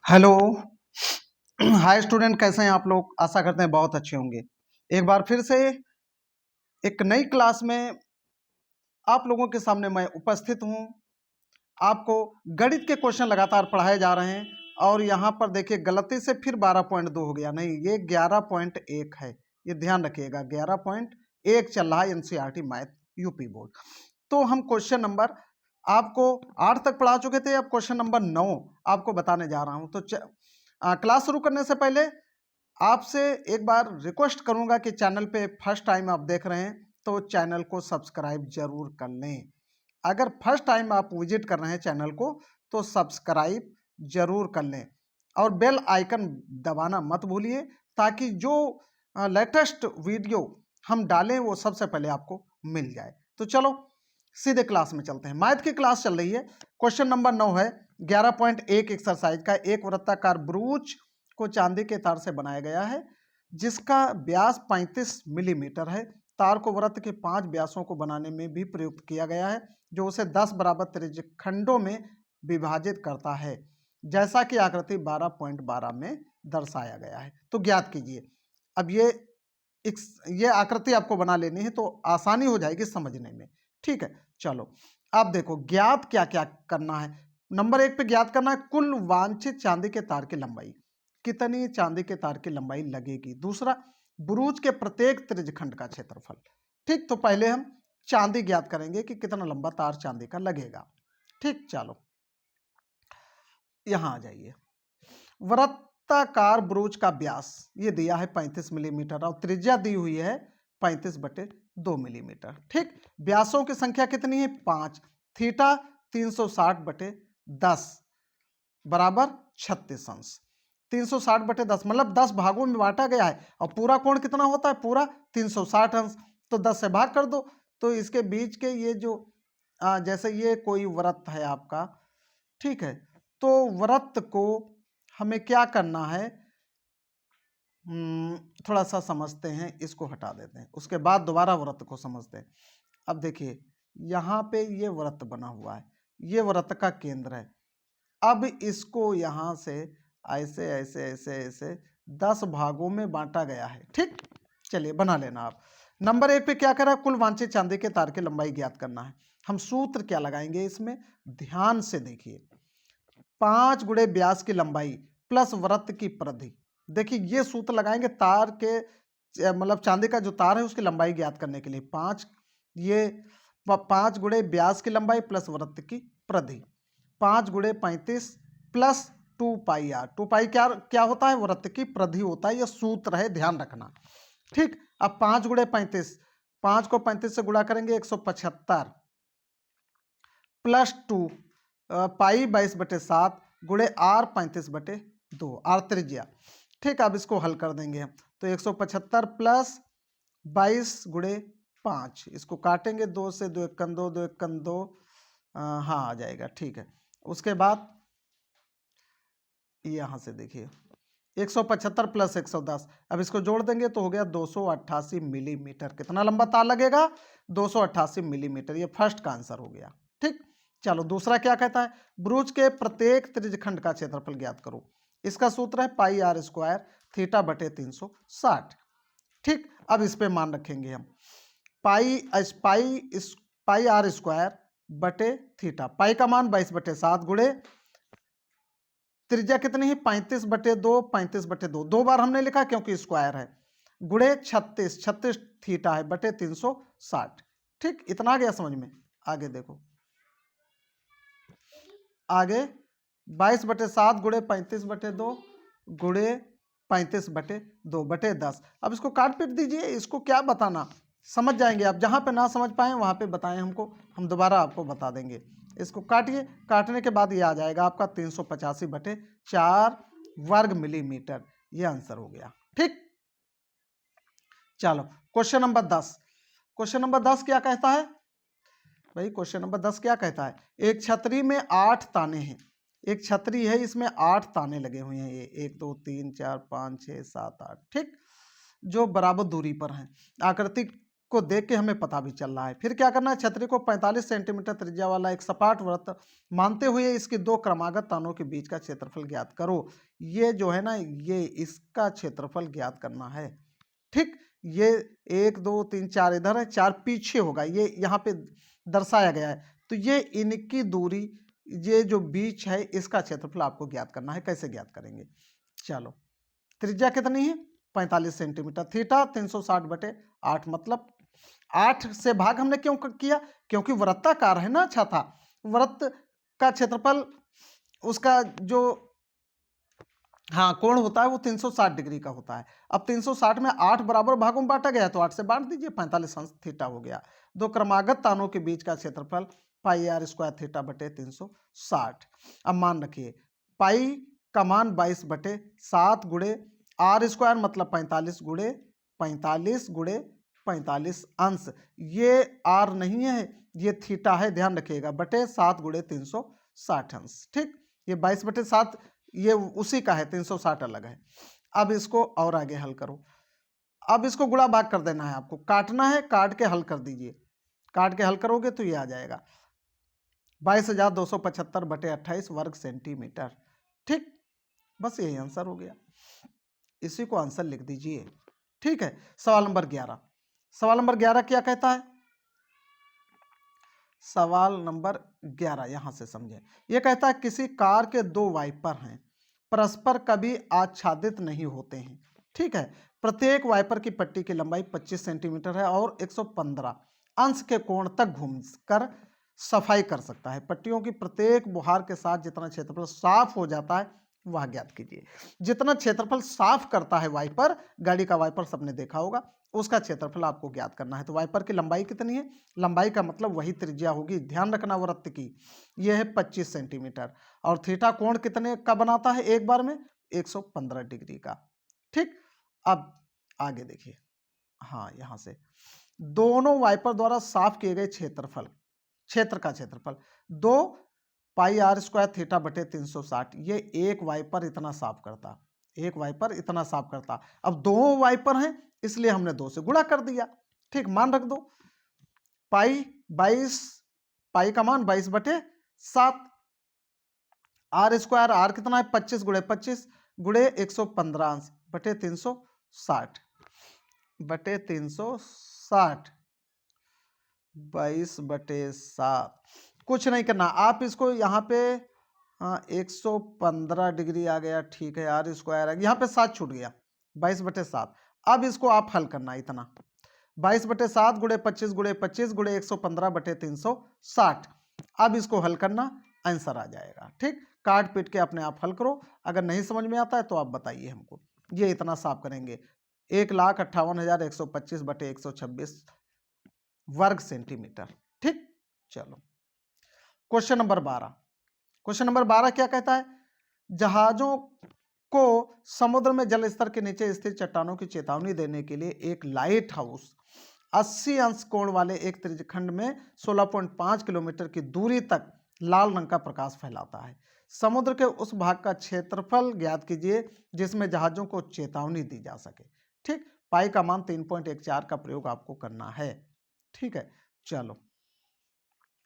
Hello. Hi student, कैसे हैं आप लोग? आशा करते हैं बहुत अच्छे होंगे। एक बार फिर से एक नई क्लास में आप लोगों के सामने मैं उपस्थित हूं। आपको गणित के क्वेश्चन लगातार पढ़ाए जा रहे हैं और यहाँ पर देखिए गलती से फिर 12.2 हो गया, नहीं ये 11.1 है। ये ध्यान रखिएगा, 11.1 चल रहा है एनसीईआरटी मैथ यूपी बोर्ड। तो हम क्वेश्चन नंबर आपको 8 तक पढ़ा चुके थे, अब क्वेश्चन नंबर 9 आपको बताने जा रहा हूं। तो क्लास शुरू करने से पहले आपसे एक बार रिक्वेस्ट करूंगा कि चैनल पे फर्स्ट टाइम आप देख रहे हैं तो चैनल को सब्सक्राइब जरूर कर लें। अगर फर्स्ट टाइम आप विजिट कर रहे हैं चैनल को तो सब्सक्राइब जरूर कर लें और बेल आइकन दबाना मत भूलिए, ताकि जो लेटेस्ट वीडियो हम डालें वो सबसे पहले आपको मिल जाए। तो चलो सीधे क्लास में चलते हैं। मैथ की क्लास चल रही है। क्वेश्चन नंबर 9 है 11.1 एक्सरसाइज का। एक वृत्ताकार ब्रूच को चांदी के तार से बनाया गया है जिसका व्यास 35 मिलीमीटर है। तार को वृत्त के 5 व्यासों को बनाने में भी प्रयुक्त किया गया है, जो उसे 10 बराबर त्रिज्यखंडों में विभाजित करता है, जैसा कि आकृति 12.12 में दर्शाया गया है। तो ज्ञात कीजिए। अब ये आकृति आपको बना लेनी है तो आसानी हो जाएगी समझने में। ठीक है, चलो अब देखो ज्ञात क्या क्या करना है। नंबर 1 पे ज्ञात करना है कुल वांछित चांदी के तार की लंबाई। कितनी चांदी के तार की लंबाई लगेगी। दूसरा, बुरुज के प्रत्येक त्रिज्यखंड का क्षेत्रफल। ठीक, तो पहले हम चांदी ज्ञात करेंगे कि कितना लंबा तार चांदी का लगेगा। ठीक, चलो यहां आ जाइए। वृत्ताकार ब्रूच का व्यास ये दिया है 35 मिलीमीटर और त्रिज्या दी हुई है 35/2 मिलीमीटर। ठीक, व्यासों की संख्या कितनी है? 5। थीटा 360/10 बराबर 36 अंश। 360/10 मतलब 10 भागों में बांटा गया है और पूरा कोण कितना होता है? पूरा 360 अंश। तो 10 से भाग कर दो। तो इसके बीच के ये जो जैसे ये कोई वृत्त है आपका, ठीक है, तो वृत्त को हमें क्या करना है, थोड़ा सा समझते हैं, इसको हटा देते हैं, उसके बाद दोबारा वृत्त को समझते हैं। अब देखिए यहाँ पे ये वृत्त बना हुआ है, ये वृत्त का केंद्र है। अब इसको यहाँ से ऐसे ऐसे ऐसे ऐसे 10 भागों में बांटा गया है। ठीक, चलिए बना लेना आप। नंबर 1 पे क्या करा? कुल वांछित चांदी के तार की लंबाई ज्ञात करना है। हम सूत्र क्या लगाएंगे इसमें, ध्यान से देखिए। 5 गुणे व्यास की लंबाई प्लस वृत्त की परिधि। देखिए ये सूत्र लगाएंगे तार के मतलब चांदी का जो तार है उसकी लंबाई ज्ञात करने के लिए। 5 गुणे व्यास की लंबाई प्लस वृत्त की परिधि। 5 गुणे 35 प्लस 2πr। 2π क्या क्या होता है? वृत्त की परिधि होता है। यह सूत्र है, ध्यान रखना। ठीक, अब 5 गुणे 35, 5 को 35 से गुणा करेंगे 175 प्लस 2 पाई 22/7 गुणे आर 35/2 आर त्रिज्या। ठीक, अब इसको हल कर देंगे हम। तो 175 प्लस 22 गुणे 5, इसको काटेंगे 2 से, 2 एकम 2, 2 एकम 2, हाँ आ जाएगा। ठीक है, उसके बाद यहां से देखिए 175 प्लस 110, अब इसको जोड़ देंगे तो हो गया 288 मिलीमीटर। कितना लंबा तार लगेगा? 288 मिलीमीटर। ये फर्स्ट का आंसर हो गया। ठीक, चलो दूसरा क्या कहता है? ब्रूज के प्रत्येक त्रिज्यखंड का क्षेत्रफल ज्ञात करो। इसका सूत्र है पाई आर स्क्वायर थीटा बटे 360। ठीक, अब इस पे मान रखेंगे हम पाई आर स्क्वायर बटे थीटा। पाई का मान 22/7 गुणे त्रिज्या कितनी है? 35/2, 35/2 दो बार हमने लिखा क्योंकि स्क्वायर है, गुणे 36, 36 थीटा है बटे 360। ठीक, इतना आ गया समझ में। आगे देखो, आगे 22/7 गुणे 35/2 गुणे 35/2 बटे 10। अब इसको काट पीट दीजिए, इसको क्या बताना, समझ जाएंगे आप। जहां पे ना समझ पाए वहां पे बताएं हमको, हम दोबारा आपको बता देंगे। इसको काटिए, काटने के बाद ये आ जाएगा आपका 385/4 वर्ग मिलीमीटर। ये आंसर हो गया। ठीक, चलो क्वेश्चन नंबर 10। क्वेश्चन नंबर 10 क्या कहता है भाई? क्वेश्चन नंबर 10 क्या कहता है? एक छतरी में 8 ताने हैं। एक छतरी है, इसमें 8 ताने लगे हुए हैं। ये 1 2 3 4 5 6 7 8, ठीक, जो बराबर दूरी पर हैं। आकृति को देख के हमें पता भी चल रहा है। फिर क्या करना है, छतरी को 45 सेंटीमीटर त्रिज्या वाला एक सपाट वृत्त मानते हुए इसकी दो क्रमागत तानों के बीच का क्षेत्रफल ज्ञात करो। ये जो है ना, ये इसका क्षेत्रफल ज्ञात करना है। ठीक, ये 1 2 3 4 इधर है, 4 पीछे होगा, ये यहाँ पे दर्शाया गया है। तो ये इनकी दूरी, ये जो बीच है, इसका क्षेत्रफल आपको ज्ञात करना है। कैसे ज्ञात करेंगे, चलो। त्रिज्या कितनी है, 45 सेंटीमीटर। थीटा 360/8, मतलब 8 से भाग हमने क्यों किया, क्योंकि वृत्ताकार है ना छाता, वृत्त का क्षेत्रफल उसका जो हाँ कोण होता है वो 360 डिग्री का होता है। अब 360 में 8 बराबर भागों में बांटा गया है, तो 8 से बांट दीजिए, 45 अंश थीटा हो गया। दो क्रमागत तानों के बीच का क्षेत्रफल पाई आर स्क्वायर थीटा बटे 360। अब मान रखिए पाई का मान 22/7 गुणे आर स्क्वायर, मतलब 45 गुणे 45 गुणे 45 अंश, ये आर नहीं है, ये थीटा है, ध्यान रखिएगा, बटे 7 गुणे 360 अंश। ठीक, ये 22/7 ये उसी का है, 360 अलग है। अब इसको और आगे हल करो। अब इसको गुणा भाग कर देना है, आपको काटना है, काट के हल कर दीजिए। काट के हल करोगे तो ये आ जाएगा 22,275/28 वर्ग सेंटीमीटर। ठीक, बस यही आंसर हो गया, इसी को आंसर लिख दीजिए। ठीक है, सवाल नंबर 11। सवाल नंबर 11 क्या कहता है, सवाल नंबर 11 यहां से समझें। यह कहता है किसी कार के दो वाइपर हैं, परस्पर कभी आच्छादित नहीं होते हैं। ठीक है, प्रत्येक वाइपर की पट्टी की लंबाई 25 सेंटीमीटर है और 115 अंश के कोण तक घूमकर सफाई कर सकता है। पट्टियों की प्रत्येक बुहार के साथ जितना क्षेत्रफल साफ हो जाता है वह ज्ञात कीजिए। जितना क्षेत्रफल साफ करता है वाइपर, गाड़ी का वाइपर सबने देखा होगा, उसका क्षेत्रफल आपको ज्ञात करना है। तो वाइपर की लंबाई कितनी है, लंबाई का मतलब वही त्रिज्या होगी, ध्यान रखना वृत्त की, यह है 25 सेंटीमीटर। और थीटा कोण कितने का बनाता है एक बार में, 115 डिग्री का। ठीक, अब आगे देखिए, हाँ यहां से दोनों वाइपर द्वारा साफ किए गए क्षेत्रफल, क्षेत्र का क्षेत्रफल 2 पाई आर स्क्वायर थीटा बटे 360, ये एक वाइपर इतना साफ करता, एक वाइपर इतना साफ करता। अब दो वाइपर हैं इसलिए हमने 2 से गुणा कर दिया। ठीक, मान रख दो, पाई 22, पाई का मान 22/7, आर स्क्वायर, आर कितना है 25 गुणे 25 गुणे 115 अंश बटे 360 बटे 360, 22/7। कुछ नहीं करना, आप इसको यहाँ पे 115 डिग्री आ गया, ठीक है, आर स्क्वायर है, यहाँ पे 7 छूट गया, 22/7। अब इसको आप हल करना, इतना 22/7 गुणे 25 गुणे 25 गुणे 115/360। अब इसको हल करना, आंसर आ जाएगा। ठीक, काट पीट के अपने आप हल करो, अगर नहीं समझ में आता है तो आप बताइए हमको। ये इतना साफ करेंगे, 1,58,125/126 वर्ग सेंटीमीटर। ठीक, चलो क्वेश्चन नंबर 12। क्वेश्चन नंबर 12 क्या कहता है, जहाजों को समुद्र में जल स्तर के नीचे स्थित चट्टानों की चेतावनी देने के लिए एक लाइट हाउस 80 अंश कोण वाले एक त्रिज्यखंड में 16.5 किलोमीटर की दूरी तक लाल रंग का प्रकाश फैलाता है। समुद्र के उस भाग का क्षेत्रफल ज्ञात कीजिए जिसमें जहाजों को चेतावनी दी जा सके। ठीक, पाई का मान 3.14 का प्रयोग आपको करना है। ठीक है, चलो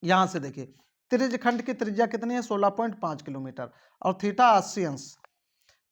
यहां से देखिए, त्रिज्यखंड की त्रिज्या कितनी है, 16.5 किलोमीटर और थीटा 80 अंश।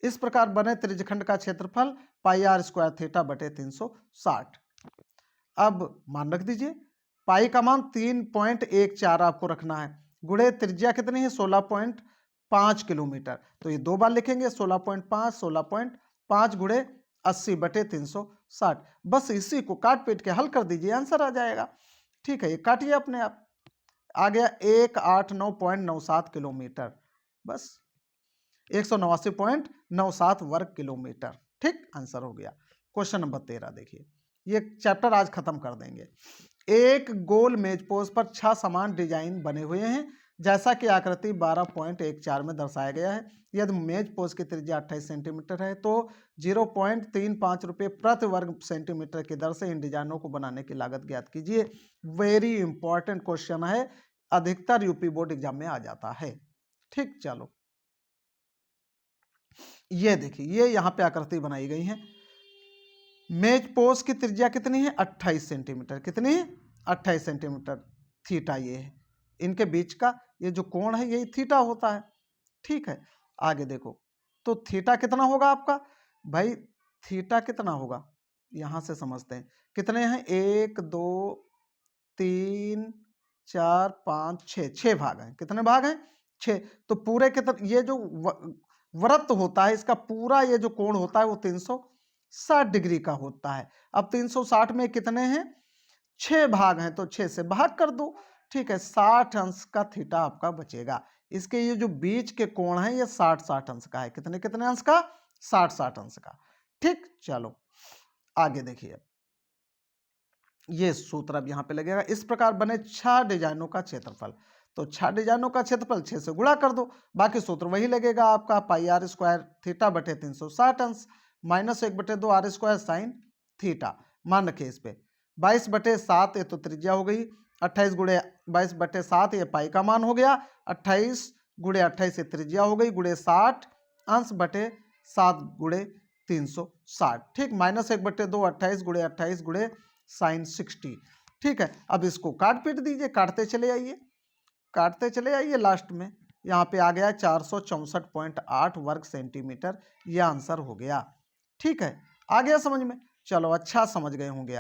इस प्रकार बने त्रिज्यखंड का क्षेत्रफल पाई आर स्क्वायर थीटा बटे 360। अब मान रख दीजिए, पाई का मान 3.14 आपको रखना है, गुणे त्रिज्या कितनी है 16.5 किलोमीटर, तो ये दो बार लिखेंगे, 16.5 16.5 गुणे 80/360। बस इसी को काट पीट के हल कर दीजिए, आंसर आ जाएगा। ठीक है, ये काटिए अपने आप, आ गया 189.97 किलोमीटर, बस 189.97 वर्ग किलोमीटर। ठीक, आंसर हो गया। क्वेश्चन नंबर 13 देखिए, ये चैप्टर आज खत्म कर देंगे। एक गोल मेजपोज पर 6 समान डिजाइन बने हुए हैं, जैसा कि आकृति 12.14 में दर्शाया गया है। यदि मेजपोज की त्रिज्या 28 सेंटीमीटर है तो 0.35 रुपये प्रति वर्ग सेंटीमीटर की दर से इन डिजाइनों को बनाने की लागत ज्ञात कीजिए। वेरी इंपॉर्टेंट क्वेश्चन है, अधिकतर यूपी बोर्ड एग्जाम में आ जाता है। ठीक, चलो ये देखिए, ये यहाँ पे आकृति बनाई गई है, मेज पोज की त्रिज्या कितनी है? 28 सेंटीमीटर। कितनी है? 28 सेंटीमीटर। थीटा ये है, इनके बीच का ये जो कोण है यही थीटा होता है। ठीक है, आगे देखो, तो थीटा कितना होगा आपका भाई? थीटा कितना होगा यहां से समझते हैं। कितने हैं? 1 2 3 4 5 6, 6 भाग हैं। कितने भाग हैं? 6। तो पूरे कितने, ये जो वृत्त होता है इसका पूरा ये जो कोण होता है वो 360 डिग्री का होता है। अब 360 में कितने हैं? 6 भाग हैं, तो 6 से भाग कर दो। ठीक है, 60 अंश का थीटा आपका बचेगा। इसके ये जो बीच के कोण है ये 60-60 अंश का है। कितने कितने अंश का? 60-60 अंश का। ठीक, चलो आगे देखिए। ये सूत्र अब यहाँ पे लगेगा। इस प्रकार बने 6 डिजाइनों का क्षेत्रफल। तो 6 डिजाइनों का क्षेत्रफल 6 से गुणा कर दो, बाकी सूत्र वही लगेगा आपका, पाई आर स्क्वायर थीटा बटे 360 अंश minus 1/2 r square sine theta. मान रखिए इस पे 22/7 ये तो त्रिज्या हो गई, 28 गुणे 22/7 ये पाई का मान हो गया, 28 गुणे 28 ये त्रिज्या हो गई, गुणे 60 अंश बटे 7 गुणे 360। ठीक, माइनस 1/2 28 गुणे 28 गुणे साइन 60। ठीक है, अब इसको काट पीट दीजिए, काटते चले आइए, काटते चले आइए। लास्ट में यहाँ पे आ गया 464.8 वर्ग सेंटीमीटर, यह आंसर हो गया। ठीक है, आ गया समझ में? चलो अच्छा समझ गए होंगे।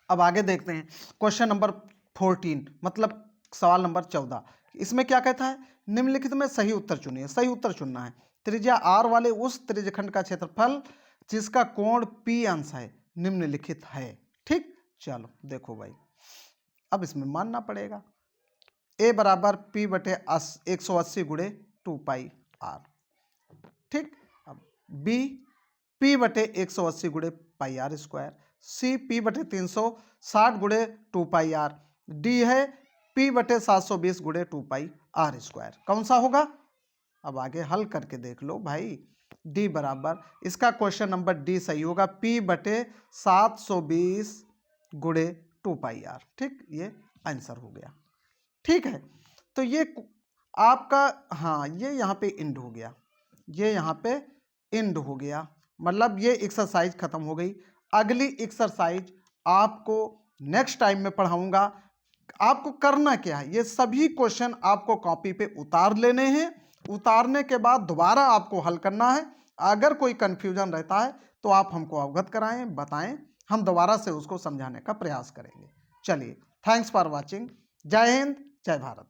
अब आगे देखते हैं क्वेश्चन नंबर 14, मतलब सवाल नंबर 14। इसमें क्या कहता है? निम्नलिखित में सही उत्तर चुनिए। सही उत्तर चुनना है। त्रिज्या r वाले उस त्रिज्यखंड का क्षेत्रफल जिसका कोण p अंश है निम्नलिखित है। ठीक, चलो देखो भाई, अब इसमें मानना पड़ेगा a बराबर p बटे 180 गुणे 2 पाई r। ठीक, अब b p बटे 180 गुणे पाई आर स्क्वायर, सी p बटे 360 गुणे 2 पाई आर, डी है p बटे 720 गुणे 2 पाई आर स्क्वायर। कौन सा होगा? अब आगे हल करके देख लो भाई। डी बराबर, इसका क्वेश्चन नंबर डी सही होगा, p बटे 720 गुणे 2 पाई आर। ठीक, ये आंसर हो गया। ठीक है, तो ये आपका, हाँ ये यहाँ पे इंड हो गया, ये यहाँ पे इंड हो गया, मतलब ये एक्सरसाइज खत्म हो गई। अगली एक्सरसाइज आपको नेक्स्ट टाइम में पढ़ाऊंगा। आपको करना क्या है, ये सभी क्वेश्चन आपको कॉपी पे उतार लेने हैं। उतारने के बाद दोबारा आपको हल करना है। अगर कोई कंफ्यूजन रहता है तो आप हमको अवगत कराएं, बताएं, हम दोबारा से उसको समझाने का प्रयास करेंगे। चलिए, थैंक्स फॉर वॉचिंग। जय हिंद, जय भारत।